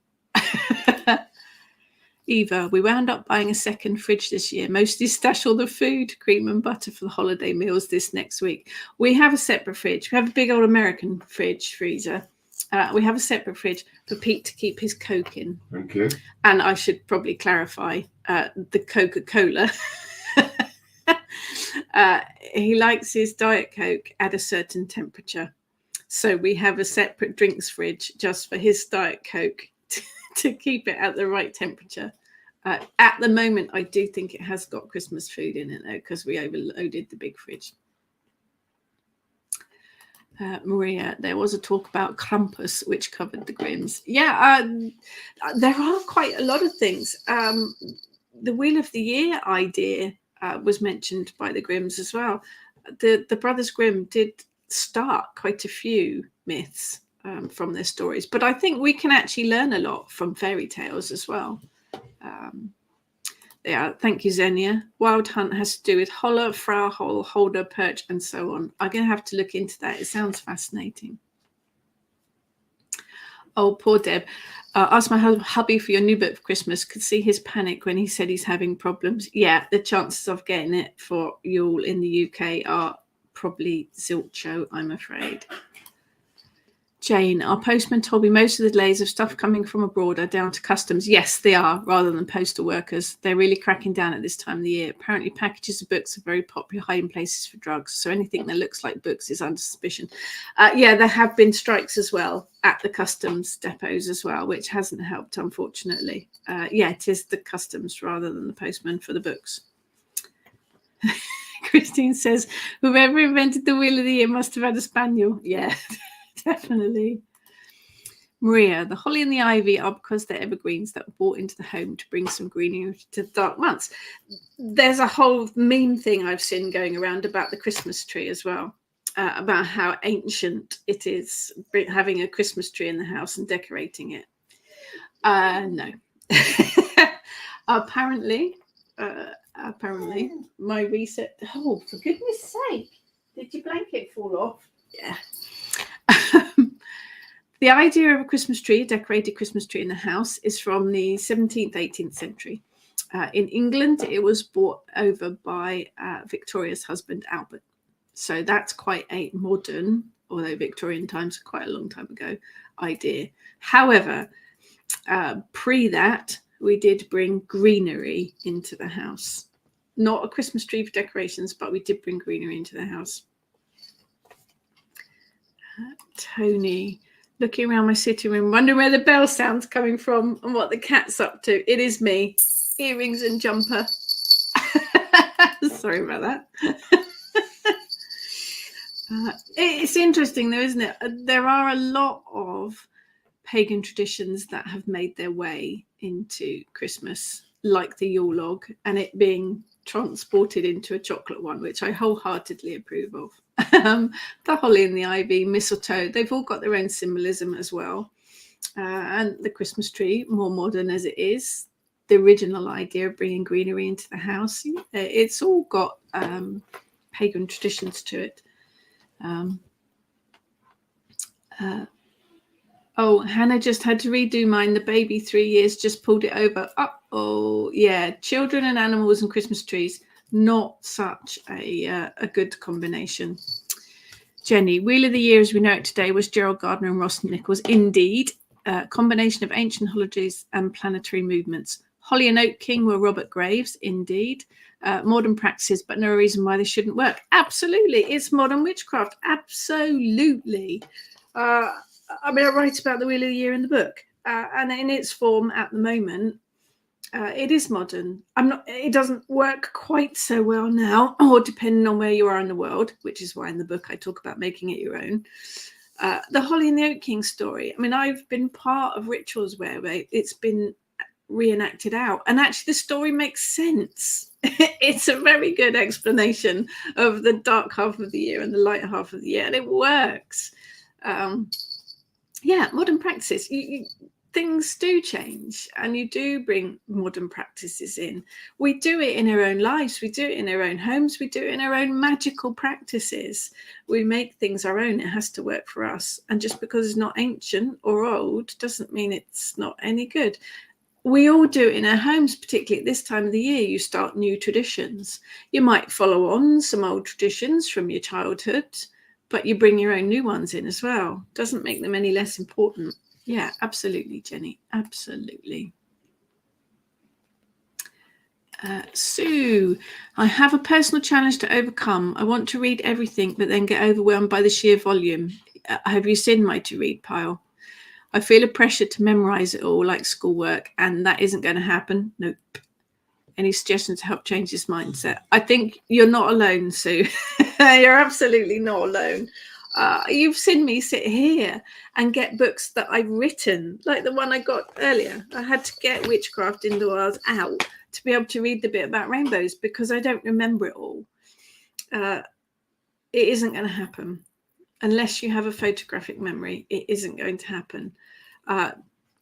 Eva, we wound up buying a second fridge this year. Mostly stash all the food, cream and butter for the holiday meals this next week. We have a separate fridge. We have a big old American freezer. We have a separate fridge for Pete to keep his Coke in. Thank you. And I should probably clarify the Coca-Cola. He likes his Diet Coke at a certain temperature. So we have a separate drinks fridge just for his Diet Coke to keep it at the right temperature. At the moment, I do think it has got Christmas food in it, though, because we overloaded the big fridge. Maria, there was a talk about Krampus, which covered the Grimms. Yeah, there are quite a lot of things. The Wheel of the Year idea was mentioned by the Grimms as well. The Brothers Grimm did start quite a few myths from their stories, but I think we can actually learn a lot from fairy tales as well. Yeah, thank you, Xenia. Wild Hunt has to do with holler, frau, hole, holder, perch, and so on. I'm going to have to look into that. It sounds fascinating. Oh, poor Deb. Asked my hubby for your new book for Christmas. Could see his panic when he said he's having problems. Yeah, the chances of getting it for Yule in the UK are probably zilcho, I'm afraid. Jane, our postman told me most of the delays of stuff coming from abroad are down to customs. Yes, they are, rather than postal workers. They're really cracking down at this time of the year. Apparently, packages of books are very popular hiding places for drugs. So anything that looks like books is under suspicion. Yeah, there have been strikes as well at the customs depots as well, which hasn't helped, unfortunately. Yeah, it is the customs rather than the postman for the books. Christine says, whoever invented the Wheel of the Year must have had a spaniel. Yeah. Definitely. Maria, the holly and the ivy are because they're evergreens that were brought into the home to bring some greenery to the dark months. There's a whole meme thing I've seen going around about the Christmas tree as well, about how ancient it is having a Christmas tree in the house and decorating it. No. Apparently, my reset. Oh, for goodness sake! Did your blanket fall off? Yeah. The idea of a Christmas tree, a decorated Christmas tree in the house, is from the 17th, 18th century. In England, it was brought over by Victoria's husband, Albert. So that's quite a modern, although Victorian times are quite a long time ago, idea. However, pre that, we did bring greenery into the house. Not a Christmas tree for decorations, but we did bring greenery into the house. Tony, looking around my sitting room, wondering where the bell sound's coming from and what the cat's up to. It is me, earrings and jumper. Sorry about that. It's interesting though, isn't it? There are a lot of pagan traditions that have made their way into Christmas, like the Yule log, and it being transported into a chocolate one, which I wholeheartedly approve of. The holly and the ivy, mistletoe, they've all got their own symbolism as well. And the Christmas tree, more modern as it is, the original idea of bringing greenery into the house, it's all got pagan traditions to it. Oh, Hannah just had to redo mine. The baby 3 years just pulled it over. Oh, yeah. Children and animals and Christmas trees. Not such a good combination. Jenny, Wheel of the Year as we know it today was Gerald Gardner and Ross Nichols. Indeed. Combination of ancient holidays and planetary movements. Holly and Oak King were Robert Graves. Indeed. Modern practices, but no reason why they shouldn't work. Absolutely. It's modern witchcraft. Absolutely. I mean, I write about the Wheel of the Year in the book, and in its form at the moment, it is modern. It doesn't work quite so well now, or depending on where you are in the world, which is why in the book I talk about making it your own. The Holly and the Oak King story. I mean, I've been part of rituals where it's been reenacted out, and actually the story makes sense. It's a very good explanation of the dark half of the year and the light half of the year, and it works. Yeah, modern practices. Things do change, and you do bring modern practices in. We do it in our own lives. We do it in our own homes. We do it in our own magical practices. We make things our own. It has to work for us. And just because it's not ancient or old doesn't mean it's not any good. We all do it in our homes, particularly at this time of the year. You start new traditions. You might follow on some old traditions from your childhood, but you bring your own new ones in as well. Doesn't make them any less important. Yeah, absolutely, Jenny. Absolutely. Sue, I have a personal challenge to overcome. I want to read everything, but then get overwhelmed by the sheer volume. Have you seen my to-read pile? I feel a pressure to memorize it all like schoolwork, and that isn't going to happen. Nope. Any suggestions to help change this mindset? I think you're not alone, Sue. You're absolutely not alone. You've seen me sit here and get books that I've written, like the one I got earlier. I had to get Witchcraft Indoors out to be able to read the bit about rainbows because I don't remember it all. It isn't going to happen. Unless you have a photographic memory, it isn't going to happen.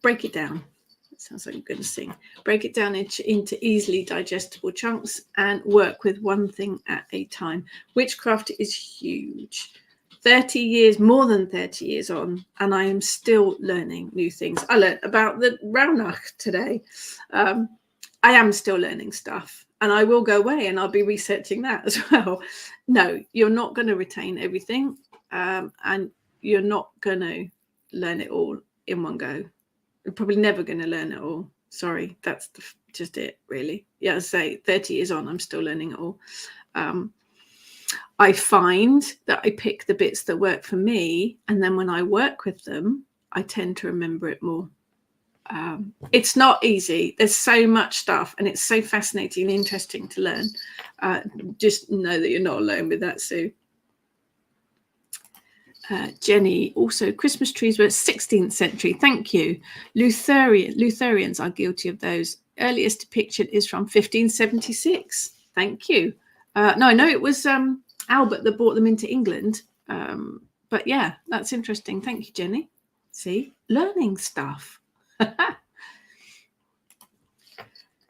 Break it down. That sounds like I'm going to sing. Break it down into easily digestible chunks and work with one thing at a time. Witchcraft is huge. 30 years, more than 30 years on, and I am still learning new things. I learned about the Rauhnach today. I am still learning stuff, and I will go away and I'll be researching that as well. No, you're not going to retain everything, and you're not going to learn it all in one go. We're probably never going to learn it all. Sorry, that's just it, really. Yeah, I say 30 years on, I'm still learning it all. I find that I pick the bits that work for me, and then when I work with them, I tend to remember it more. It's not easy. There's so much stuff, and it's so fascinating and interesting to learn. Just know that you're not alone with that, Sue. Jenny, also Christmas trees were 16th century. Thank you. Lutherans are guilty of those. Earliest depiction is from 1576. Thank you. No, I know it was Albert that brought them into England. But yeah, that's interesting. Thank you, Jenny. See, learning stuff.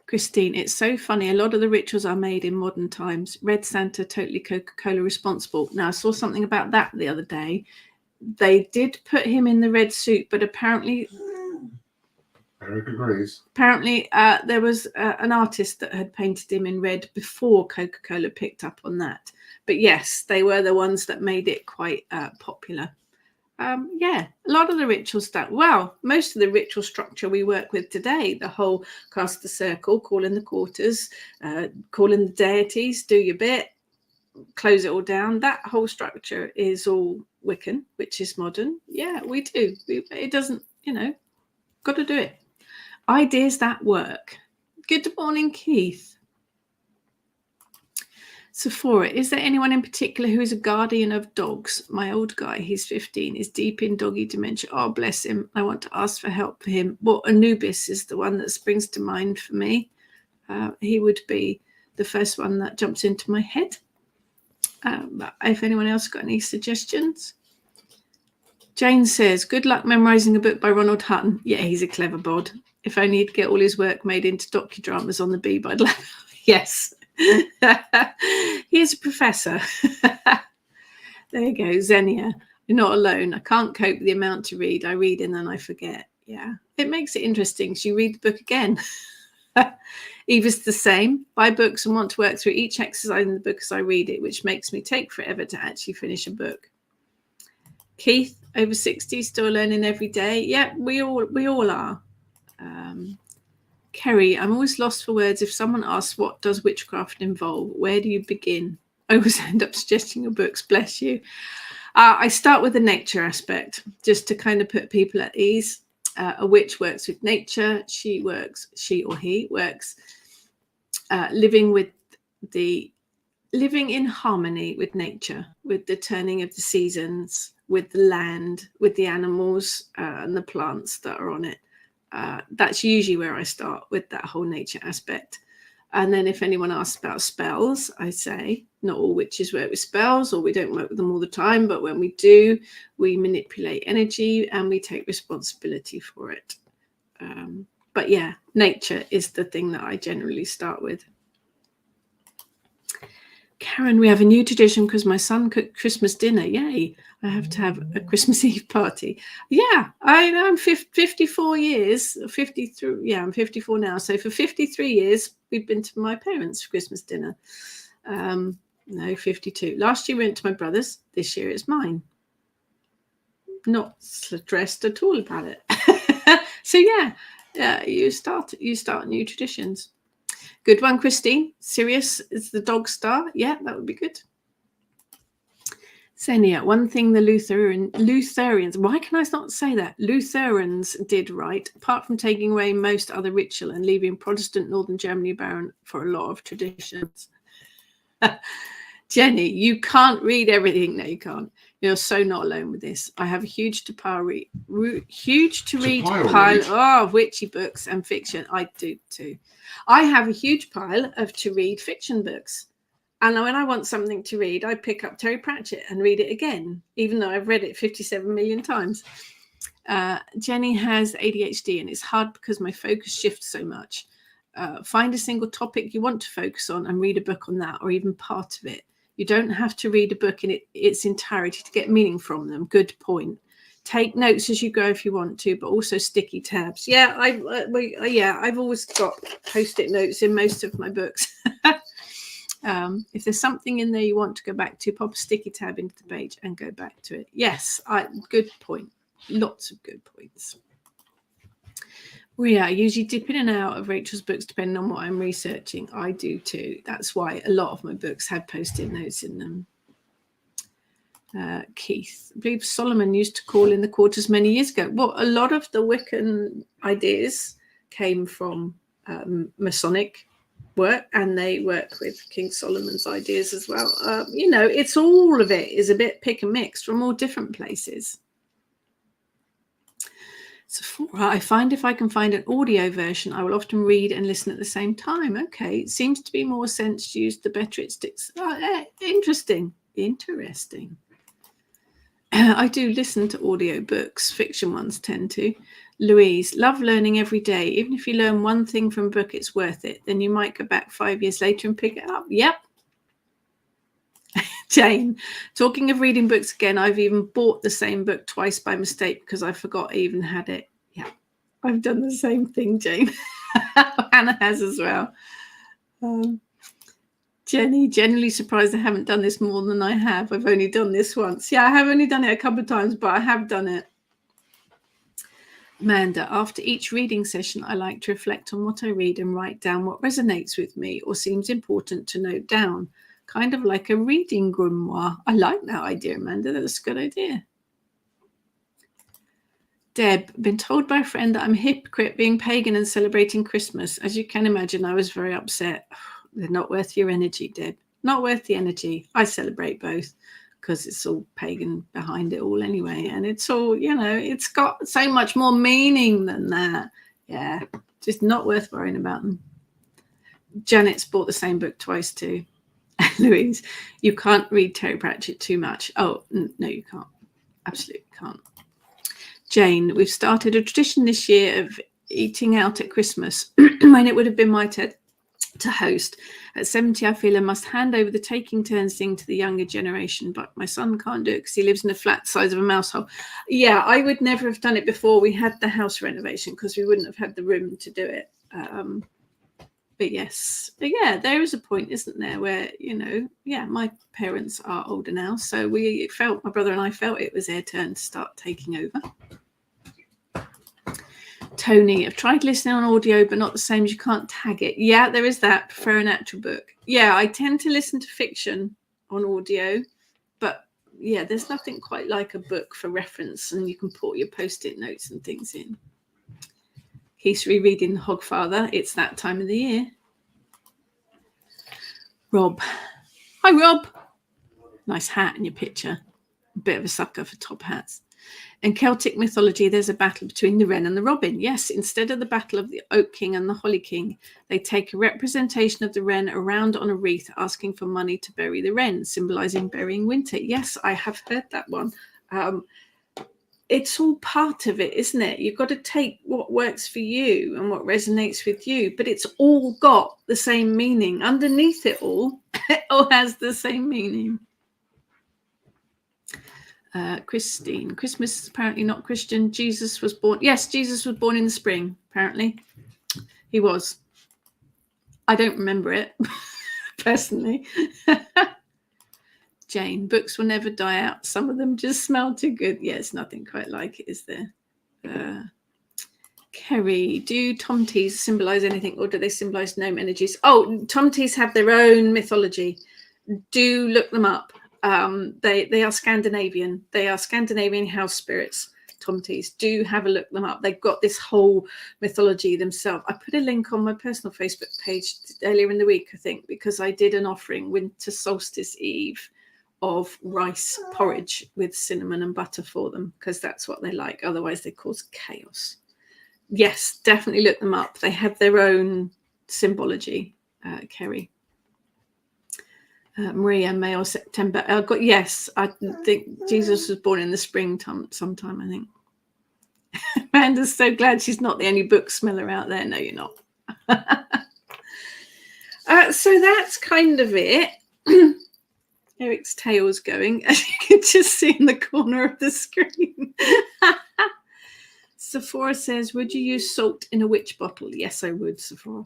Christine, it's so funny. A lot of the rituals are made in modern times. Red Santa, totally Coca-Cola responsible. Now, I saw something about that the other day. They did put him in the red suit, but apparently... Eric agrees. Apparently, there was an artist that had painted him in red before Coca-Cola picked up on that. But yes, they were the ones that made it quite popular. Yeah, a lot of the ritual stuff. Well, most of the ritual structure we work with today, the whole cast the circle, call in the quarters, call in the deities, do your bit, close it all down. That whole structure is all Wiccan, which is modern. Yeah, we do. It doesn't, got to do it. Ideas that work. Good morning, Keith. Sephora, is there anyone in particular who is a guardian of dogs? My old guy, he's 15, is deep in doggy dementia. Oh, bless him. I want to ask for help for him. Well, Anubis is the one that springs to mind for me. He would be the first one that jumps into my head. But if anyone else got any suggestions? Jane says, good luck memorising a book by Ronald Hutton. Yeah, he's a clever bod. If only he'd get all his work made into docudramas on the Beeb, I'd love it. Yes. Here's a professor. There you go, Xenia. You're not alone. I can't cope with the amount to read. I read and then I forget. Yeah, it makes it interesting. So you read the book again. Eva's the same. Buy books and want to work through each exercise in the book as I read it, which makes me take forever to actually finish a book. Keith, over 60, still learning every day. Yeah, we all are. Kerry, I'm always lost for words. If someone asks, what does witchcraft involve? Where do you begin? I always end up suggesting your books. Bless you. I start with the nature aspect, just to kind of put people at ease. A witch works with nature. She or he works living in harmony with nature, with the turning of the seasons, with the land, with the animals and the plants that are on it. That's usually where I start, with that whole nature aspect. And then if anyone asks about spells, I say not all witches work with spells, or we don't work with them all the time, but when we do, we manipulate energy and we take responsibility for it. But yeah, nature is the thing that I generally start with. Karen, we have a new tradition because my son cooked Christmas dinner. Yay. I have to have a Christmas Eve party. Yeah, I know. I'm 54 years, 53. Yeah, I'm 54 now. So for 53 years, we've been to my parents' Christmas dinner. No, 52. Last year we went to my brother's. This year it's mine. Not stressed at all about it. So yeah, you start new traditions. Good one, Christine. Sirius is the dog star. Yeah, that would be good. Xenia, one thing the Lutherans, why can I not say that? Lutherans did right, apart from taking away most other ritual and leaving Protestant Northern Germany barren for a lot of traditions. Jenny, you can't read everything. No, you can't. You're so not alone with this. I have a huge to read pile of witchy books and fiction. I do too. I have a huge pile of to read fiction books. And when I want something to read, I pick up Terry Pratchett and read it again, even though I've read it 57 million times. Jenny has ADHD and it's hard because my focus shifts so much. Find a single topic you want to focus on and read a book on that, or even part of it. You don't have to read a book in its entirety to get meaning from them. Good point. Take notes as you go if you want to, but also sticky tabs. Yeah, I've always got post-it notes in most of my books. If there's something in there you want to go back to, pop a sticky tab into the page and go back to it. Yes, good point. Lots of good points. I usually dip in and out of Rachel's books depending on what I'm researching. I do too. That's why a lot of my books had post-it notes in them. Keith, I believe Solomon used to call in the quarters many years ago. Well, a lot of the Wiccan ideas came from Masonic work, and they work with King Solomon's ideas as well. It's all of it is a bit pick and mix from all different places. So I find if I can find an audio version, I will often read and listen at the same time. Okay, it seems to be more sense to use the better it sticks. Interesting. I do listen to audio books. Fiction ones tend to. Louise, love learning every day. Even if you learn one thing from a book, it's worth it. Then you might go back 5 years later and pick it up. Yep. Jane, talking of reading books again, I've even bought the same book twice by mistake because I forgot I even had it. Yeah, I've done the same thing, Jane. Hannah has as well. Jenny, generally surprised I haven't done this more than I have. I've only done this once. Yeah, I have only done it a couple of times, but I have done it. Amanda, after each reading session, I like to reflect on what I read and write down what resonates with me or seems important to note down. Kind of like a reading grimoire. I like that idea, Amanda. That's a good idea. Deb, been told by a friend that I'm a hypocrite being pagan and celebrating Christmas. As you can imagine, I was very upset. They're not worth your energy, Deb. Not worth the energy. I celebrate both because it's all pagan behind it all anyway. And it's all, it's got so much more meaning than that. Yeah, just not worth worrying about them. Janet's bought the same book twice too. Louise, you can't read Terry Pratchett too much. Oh, no, you can't. Absolutely can't. Jane, we've started a tradition this year of eating out at Christmas when it would have been my turn to host. At 70, I feel I must hand over the taking turns thing to the younger generation, but my son can't do it because he lives in a flat size of a mouse hole. Yeah, I would never have done it before we had the house renovation because we wouldn't have had the room to do it. But yes, but yeah, there is a point, isn't there, where, my parents are older now. So my brother and I felt it was their turn to start taking over. Tony, I've tried listening on audio, but not the same as you can't tag it. Yeah, there is that. Prefer an actual book. Yeah, I tend to listen to fiction on audio, but yeah, there's nothing quite like a book for reference, and you can put your post-it notes and things in. He's rereading Hogfather. It's that time of the year. Rob. Hi, Rob. Nice hat in your picture. A bit of a sucker for top hats. In Celtic mythology, there's a battle between the wren and the robin. Yes, instead of the battle of the Oak King and the Holly King, they take a representation of the wren around on a wreath asking for money to bury the wren, symbolizing burying winter. Yes, I have heard that one. It's all part of it, isn't it? You've got to take what works for you and what resonates with you, but it's all got the same meaning. Underneath it all has the same meaning. Christine, Christmas is apparently not Christian. Jesus was born. Yes, Jesus was born in the spring, apparently. He was. I don't remember it, personally. Jane, books will never die out. Some of them just smell too good. Yeah, it's nothing quite like it, is there? Kerry, do tomties symbolize anything, or do they symbolize gnome energies? Oh, tomties have their own mythology. Do look them up. They are Scandinavian. They are Scandinavian house spirits. Tomties. Do have a look them up. They've got this whole mythology themselves. I put a link on my personal Facebook page earlier in the week, I think, because I did an offering winter solstice eve of rice porridge with cinnamon and butter for them, because that's what they like. Otherwise, they cause chaos. Yes, definitely look them up. They have their own symbology, Kerry. Maria, May or September. Yes, I think Jesus was born in the spring sometime, I think. Amanda's so glad she's not the only book smeller out there. No, you're not. So that's kind of it. Eric's tail's going, as you can just see in the corner of the screen. Sephora says, would you use salt in a witch bottle? Yes, I would, Sephora.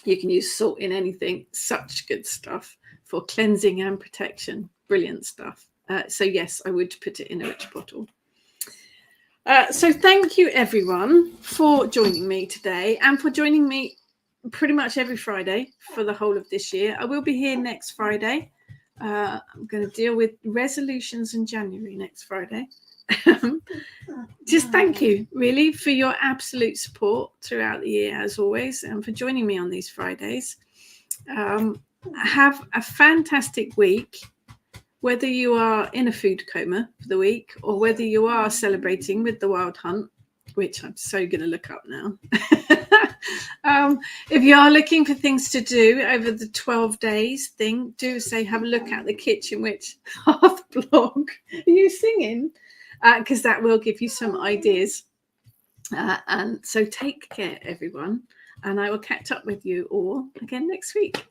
You can use salt in anything. Such good stuff for cleansing and protection. Brilliant stuff. So yes, I would put it in a witch bottle. So thank you everyone for joining me today and for joining me pretty much every Friday for the whole of this year. I will be here next Friday. I'm going to deal with resolutions in January next Friday. Just thank you really for your absolute support throughout the year as always, and for joining me on these Fridays. Have a fantastic week, whether you are in a food coma for the week or whether you are celebrating with the Wild Hunt, which I'm so going to look up now. If you are looking for things to do over the 12 days thing, do say have a look at the Kitchen Witch Hearth blog. Are you singing? Because that will give you some ideas. And so take care, everyone. And I will catch up with you all again next week.